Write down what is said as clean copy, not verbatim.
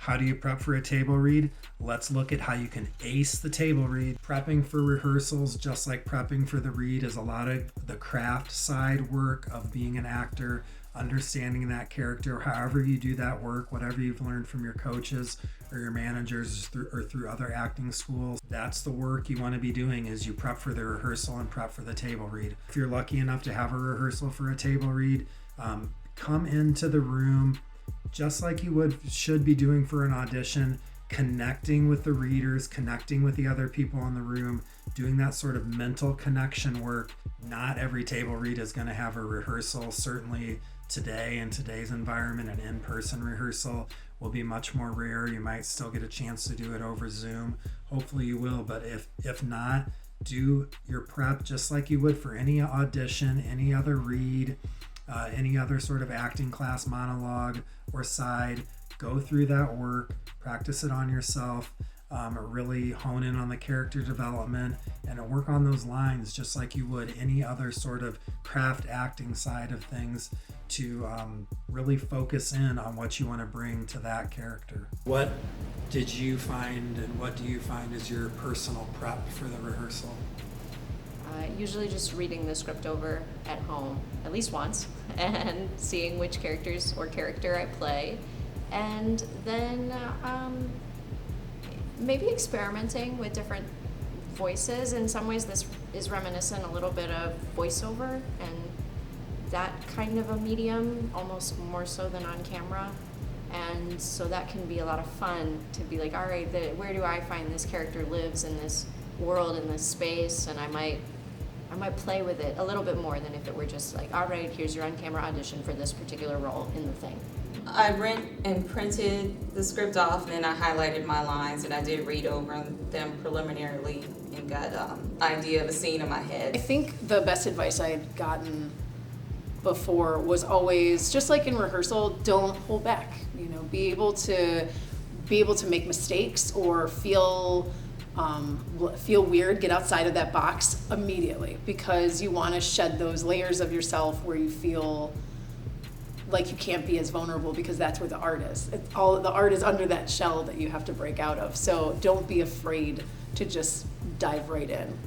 How do you prep for a table read? Let's look at how you can ace the table read. Prepping for rehearsals, just like prepping for the read, is a lot of the craft side work of being an actor, understanding that character, however you do that work, whatever you've learned from your coaches or your managers or through other acting schools. That's the work you want to be doing, is you prep for the rehearsal and prep for the table read. If you're lucky enough to have a rehearsal for a table read, come into the room just like you should be doing for an audition, connecting with the readers, connecting with the other people in the room, doing that sort of mental connection work. Not every table read is going to have a rehearsal. Certainly today, in today's environment, an in-person rehearsal will be much more rare. You might still get a chance to do it over Zoom. Hopefully you will, but if not, do your prep just like you would for any audition, any other read, any other sort of acting class, monologue or side. Go through that work, practice it on yourself, really hone in on the character development, and work on those lines just like you would any other sort of craft acting side of things, to really focus in on what you want to bring to that character. What did you find, and what do you find is your personal prep for the rehearsal? Usually just reading the script over at home at least once and seeing which characters or character I play, and then maybe experimenting with different voices. In some ways this is reminiscent a little bit of voiceover and that kind of a medium, almost more so than on camera. And so that can be a lot of fun to be like, all right, where do I find this character lives in this world, in this space, and I might play with it a little bit more than if it were just like, all right, here's your on-camera audition for this particular role in the thing. I printed the script off, and then I highlighted my lines, and I did read over them preliminarily and got an idea of a scene in my head. I think the best advice I had gotten before was always, just like in rehearsal, don't hold back. You know, be able to make mistakes or feel weird, get outside of that box immediately, because you want to shed those layers of yourself where you feel like you can't be as vulnerable, because that's where the art is. The art is under that shell that you have to break out of. So don't be afraid to just dive right in.